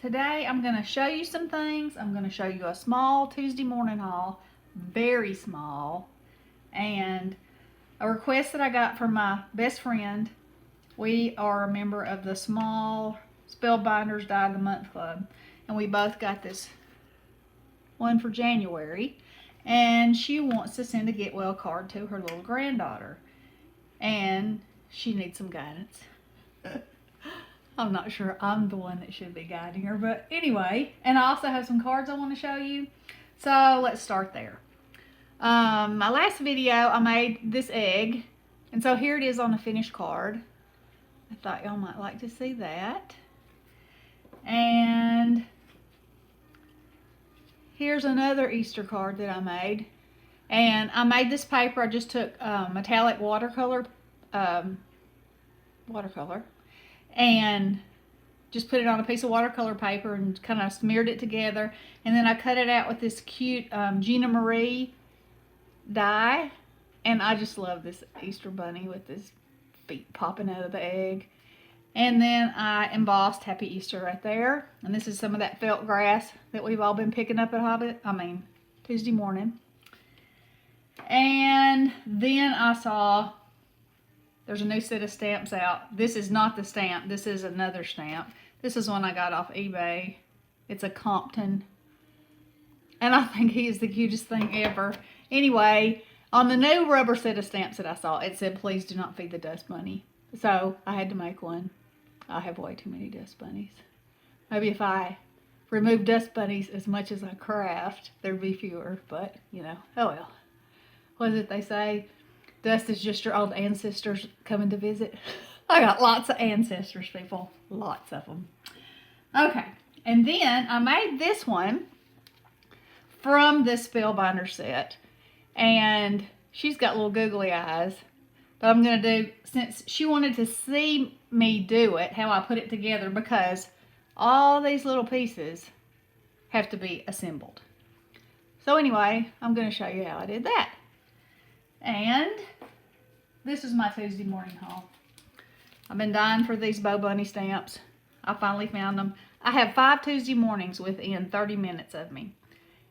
Today I'm going to show you some things. I'm going to show you a small Tuesday morning haul, very small, and a request that I got from my best friend. We are a member of the small Spellbinders Die of the Month Club, and we both got this one for January, and she wants to send a get well card to her little granddaughter, and she needs some guidance. I'm not sure I'm the one that should be guiding her, but anyway, and I also have some cards I want to show you, so let's start there. My last video I made this egg, and so here it is on a finished card. I thought y'all might like to see that. And here's another Easter card that I made, and I made this paper. I just took metallic watercolor and just put it on a piece of watercolor paper and kind of smeared it together, and then I cut it out with this cute Gina Marie die, and I just love this Easter bunny with his feet popping out of the egg. And then I embossed Happy Easter right there, and this is some of that felt grass that we've all been picking up at Tuesday morning. And then I saw there's a new set of stamps out. This is not the stamp. This is another stamp. This is one I got off eBay. It's a Compton. And I think he is the cutest thing ever. Anyway, on the new rubber set of stamps that I saw, it said, "Please do not feed the dust bunny." So I had to make one. I have way too many dust bunnies. Maybe if I remove dust bunnies as much as I craft, there'd be fewer. But, you know, oh well. What is it they say? Dust is just your old ancestors coming to visit. I got lots of ancestors, people. Lots of them. Okay. And then I made this one from this Spellbinder set. And she's got little googly eyes. But I'm going to do, since she wanted to see me do it, how I put it together, because all these little pieces have to be assembled. So anyway, I'm going to show you how I did that. And this is my Tuesday morning haul. I've been dying for these Bo Bunny stamps. I finally found them. I have 5 Tuesday mornings within 30 minutes of me.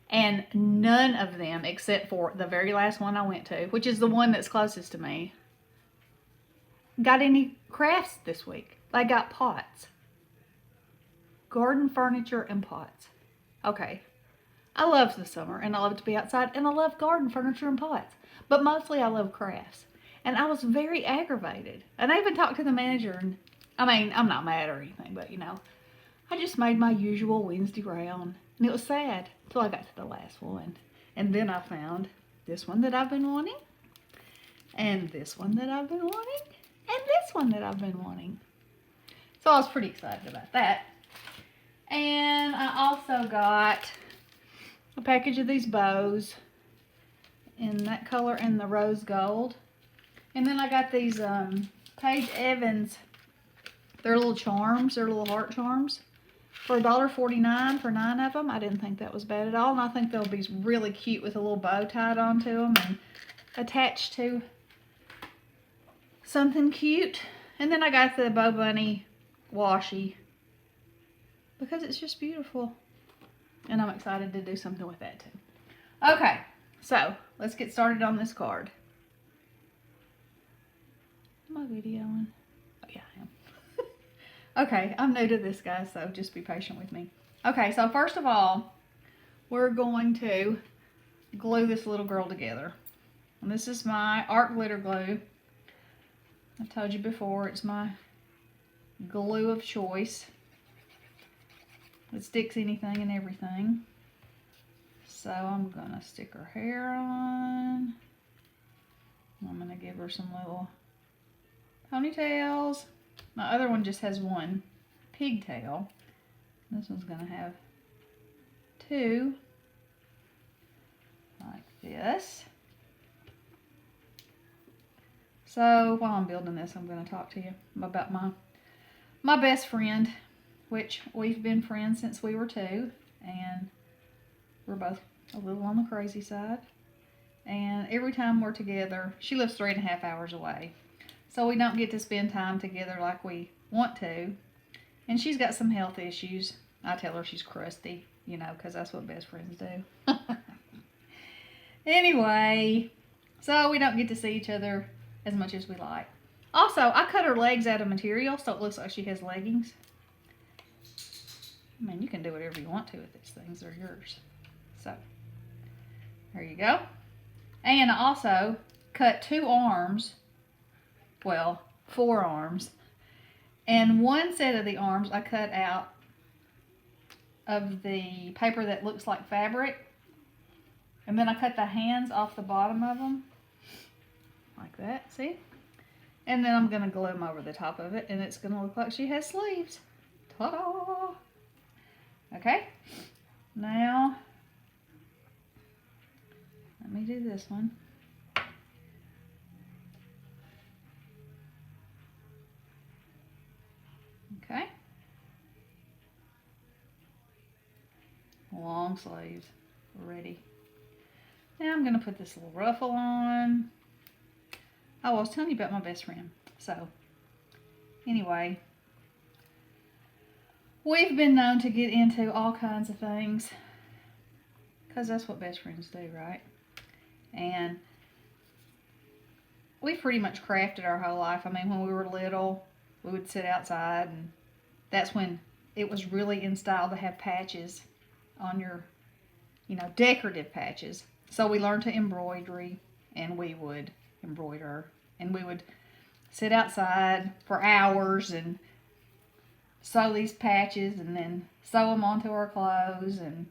And none of them, except for the very last one I went to, which is the one that's closest to me, got any crafts this week. They got pots. Garden furniture and pots. Okay. I love the summer, and I love to be outside, and I love garden furniture and pots. But mostly I love crafts. And I was very aggravated. And I even talked to the manager, and I'm not mad or anything, but you know, I just made my usual Wednesday round. And it was sad until I got to the last one. And then I found this one that I've been wanting, and this one that I've been wanting, and this one that I've been wanting. So I was pretty excited about that. And I also got a package of these bows in that color and the rose gold. And then I got these Paige Evans, they're little charms, they're little heart charms, for $1.49 for 9 of them. I didn't think that was bad at all, and I think they'll be really cute with a little bow tied onto them and attached to something cute. And then I got the Bo Bunny washi because it's just beautiful, and I'm excited to do something with that too. Okay, so let's get started on this card. Am I videoing? Oh yeah, I am. Okay, I'm new to this, guys, so just be patient with me. Okay, so first of all, we're going to glue this little girl together. And this is my art glitter glue. I've told you before, it's my glue of choice. It sticks anything and everything. So I'm going to stick her hair on. I'm going to give her some little ponytails. My other one just has one pigtail. This one's going to have 2, like this. So while I'm building this, I'm going to talk to you about my best friend, which we've been friends since we were 2, and we're both a little on the crazy side. And every time we're together, she lives 3.5 hours away. So we don't get to spend time together like we want to. And she's got some health issues. I tell her she's crusty, you know, because that's what best friends do. Anyway, so we don't get to see each other as much as we like. Also, I cut her legs out of material so it looks like she has leggings. I mean, you can do whatever you want to with these things. They're yours. So, there you go. And I also cut 2 arms, well, 4 arms. And one set of the arms I cut out of the paper that looks like fabric. And then I cut the hands off the bottom of them. Like that, see? And then I'm going to glue them over the top of it. And it's going to look like she has sleeves. Ta-da! Okay. Now, let me do this one. Okay. Long sleeves. Ready. Now I'm going to put this little ruffle on. Oh, I was telling you about my best friend. So, anyway, we've been known to get into all kinds of things because that's what best friends do, right? And we pretty much crafted our whole life. I mean, when we were little, we would sit outside, and that's when it was really in style to have patches on your, you know, decorative patches. So we learned to embroidery, and we would embroider, and we would sit outside for hours and sew these patches and then sew them onto our clothes, and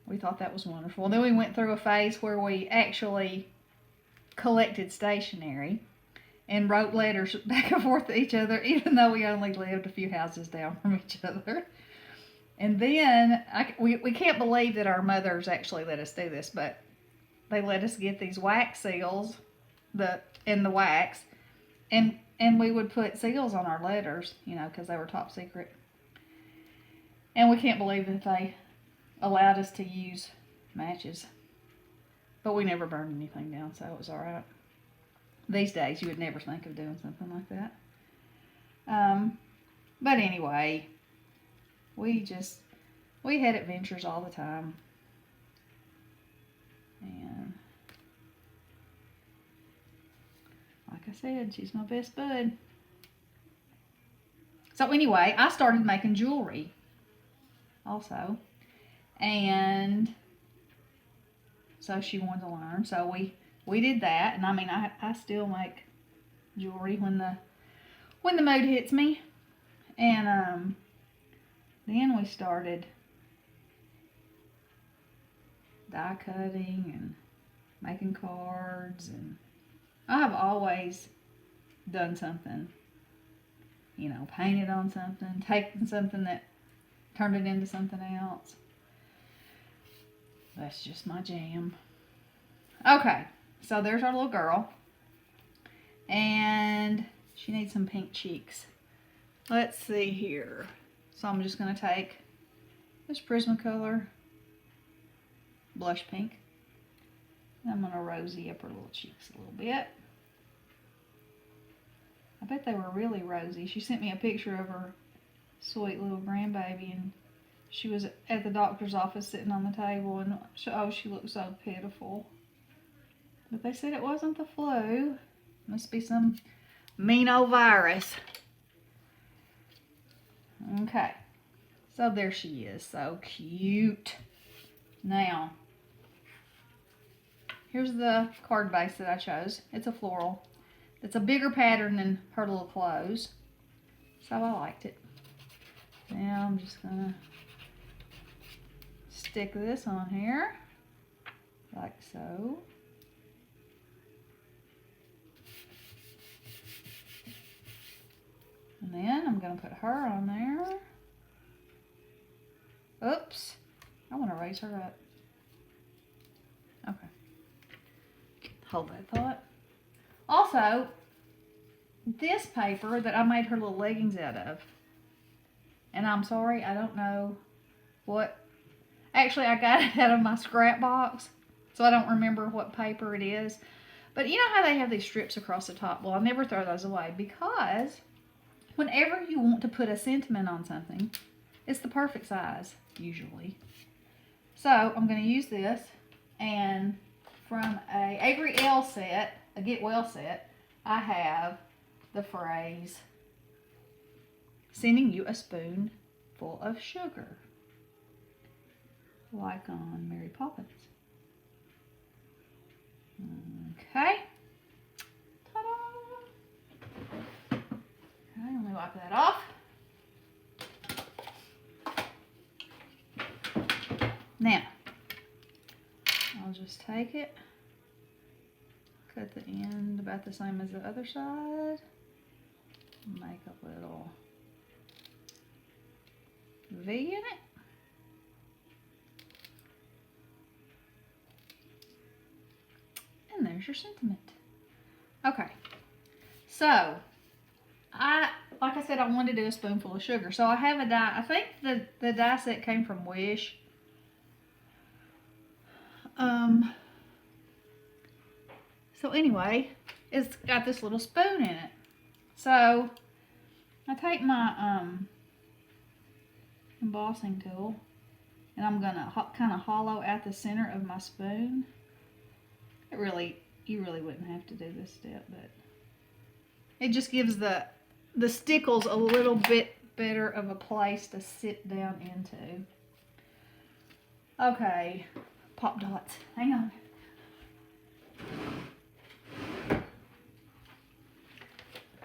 we thought that was wonderful. Then we went through a phase where we actually collected stationery and wrote letters back and forth to each other, even though we only lived a few houses down from each other. And then, we can't believe that our mothers actually let us do this, but they let us get these wax seals in the wax, and we would put seals on our letters, you know, because they were top secret. And we can't believe that they allowed us to use matches. But we never burned anything down, so it was all right. These days, you would never think of doing something like that. But anyway, we had adventures all the time. And like I said, she's my best bud. So anyway, I started making jewelry also. And so she wanted to learn. So we did that. And I mean, I still make jewelry when the mood hits me. And then we started die cutting and making cards, and I have always done something, you know, painted on something, taken something that turned it into something else. That's just my jam. Okay, so there's our little girl, and she needs some pink cheeks. Let's see here. So I'm just going to take this Prismacolor blush pink. And I'm going to rosy up her little cheeks a little bit. I bet they were really rosy. She sent me a picture of her sweet little grandbaby, and she was at the doctor's office sitting on the table, and she looked so pitiful. But they said it wasn't the flu. Must be some mean old virus. Okay, so there she is, so cute. Now, here's the card base that I chose. It's a floral. It's a bigger pattern than her little clothes, so I liked it. Now I'm just gonna stick this on here, like so. And then I'm going to put her on there. Oops. I want to raise her up. Okay. Hold that thought. Also, this paper that I made her little leggings out of. And I'm sorry, I don't know what. Actually, I got it out of my scrap box, so I don't remember what paper it is. But you know how they have these strips across the top? Well, I never throw those away, because whenever you want to put a sentiment on something, It's the perfect size, usually. So I'm going to use this, and from a Avery L set, a Get Well set, I have the phrase, sending you a spoonful of sugar, like on Mary Poppins. Okay. Ta-da! Okay, let me wipe that off. Now, I'll just take it, cut the end about the same as the other side, make a little V in it. And there's your sentiment. Okay, so like I said, I wanted to do a spoonful of sugar. So I have a die. I think the die set came from Wish. So anyway, it's got this little spoon in it. So I take my embossing tool, and I'm gonna kind of hollow out the center of my spoon. You really wouldn't have to do this step, but it just gives the stickles a little bit better of a place to sit down into. Okay, pop dots. Hang on.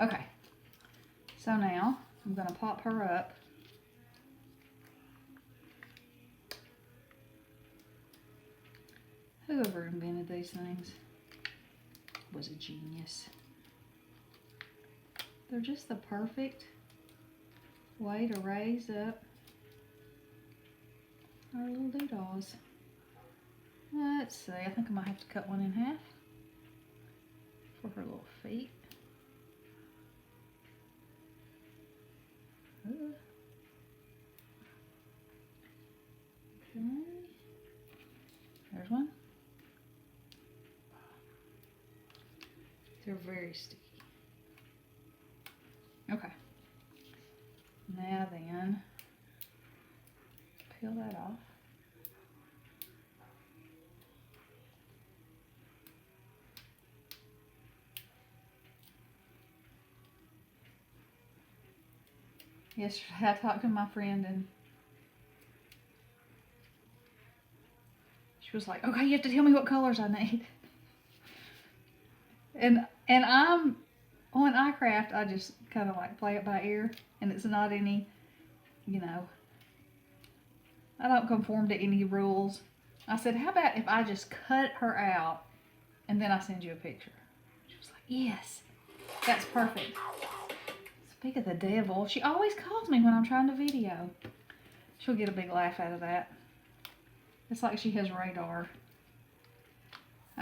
Okay, so now I'm going to pop her up. Whoever invented these things was a genius. They're just the perfect way to raise up our little doodahs. Let's see, I think I might have to cut one in half for her little feet. Okay, there's one. They're very sticky. Okay, now then, peel that off. Yesterday I talked to my friend, and she was like, okay, you have to tell me what colors I need. And I'm, on iCraft, I just kind of like play it by ear, and it's not any, you know, I don't conform to any rules. I said, how about if I just cut her out and then I send you a picture? She was like, yes, that's perfect. Speak of the devil, she always calls me when I'm trying to video. She'll get a big laugh out of that. It's like she has radar.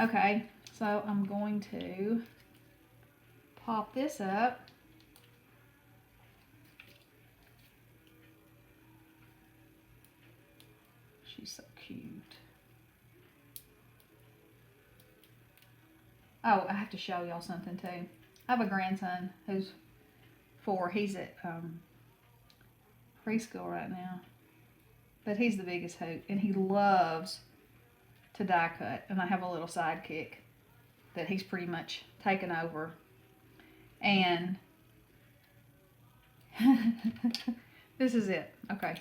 Okay, so I'm going to pop this up. She's so cute. Oh, I have to show y'all something too. I have a grandson who's 4. He's at preschool right now. But he's the biggest hoot, and he loves to die cut. And I have a little sidekick that he's pretty much taken over. And this is it. Okay.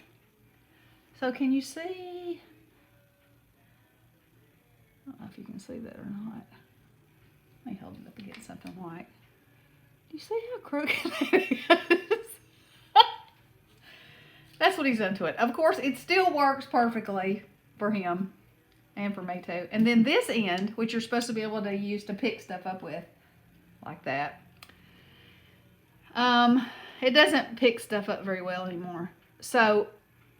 So can you see? I don't know if you can see that or not. Let me hold it up against something white. Do you see how crooked that is? That's what he's done to it. Of course, it still works perfectly for him and for me too. And then this end, which you're supposed to be able to use to pick stuff up with, like that. It doesn't pick stuff up very well anymore. So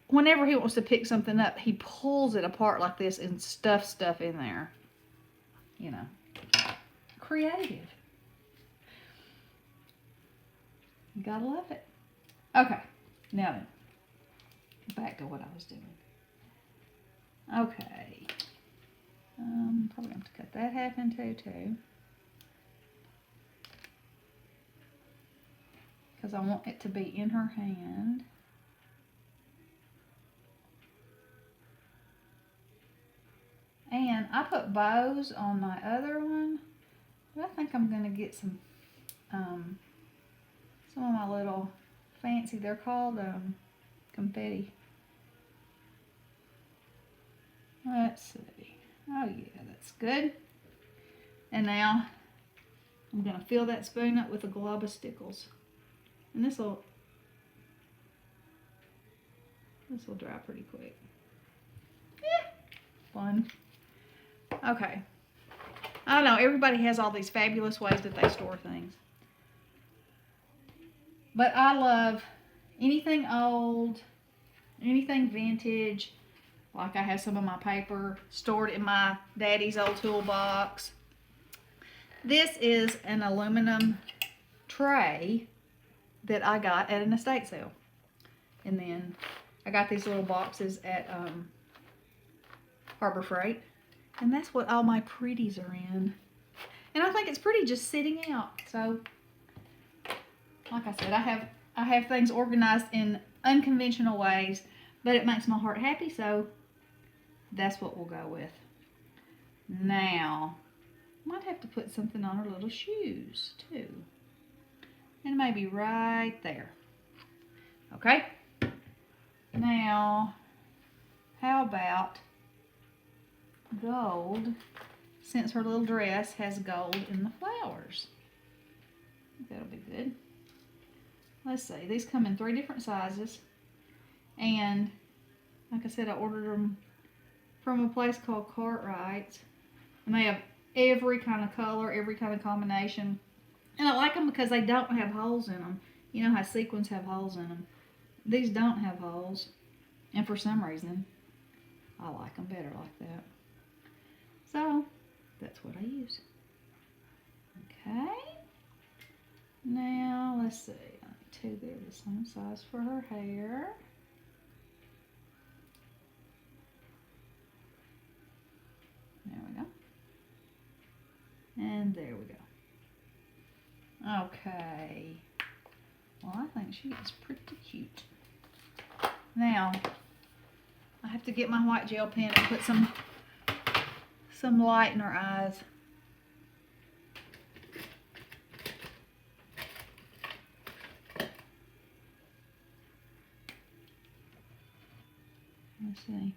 whenever he wants to pick something up, he pulls it apart like this and stuffs stuff in there. You know, creative. You gotta love it. Okay, now then, back to what I was doing. Okay, probably have to cut that half in two too, because I want it to be in her hand. I put bows on my other one, but I think I'm going to get some of my little fancy, they're called confetti. Let's see. Oh yeah, that's good. And now I'm going to fill that spoon up with a glob of stickles. And this will dry pretty quick. Yeah, fun. Okay. I don't know, everybody has all these fabulous ways that they store things. But I love anything old, anything vintage. Like I have some of my paper stored in my daddy's old toolbox. This is an aluminum tray that I got at an estate sale. And then I got these little boxes at Harbor Freight. And that's what all my pretties are in. And I think it's pretty just sitting out. So, like I said, I have things organized in unconventional ways, but it makes my heart happy, so that's what we'll go with. Now, might have to put something on her little shoes, too. And maybe right there. Okay? Now, how about gold, since her little dress has gold in the flowers? I think that'll be good. Let's see, these come in 3 different sizes. And, like I said, I ordered them from a place called Cartwright's. And they have every kind of color, every kind of combination. And I like them because they don't have holes in them. You know how sequins have holes in them. These don't have holes. And for some reason, I like them better like that. So, that's what I use. Okay. Now, let's see. Two, they're the same size for her hair. There we go. And there we go. Okay. Well, I think she is pretty cute. Now, I have to get my white gel pen and put some light in her eyes. Let's see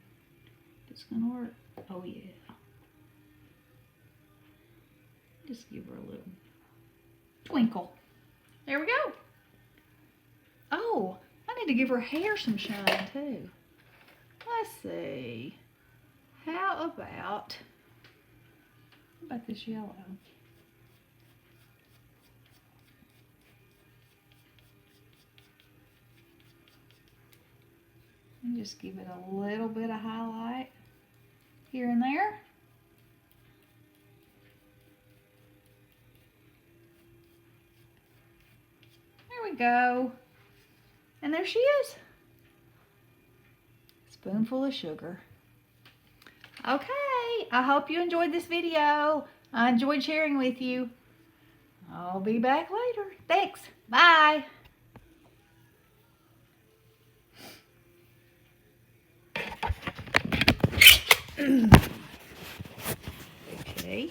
if it's gonna work. Oh yeah. Just give her a little twinkle. There we go. Oh, I need to give her hair some shine too. Let's see. How about this yellow? And just give it a little bit of highlight here and there. There we go. And there she is. Spoonful of sugar. Okay, I hope you enjoyed this video. I enjoyed sharing with you. I'll be back later. Thanks. Bye. Okay.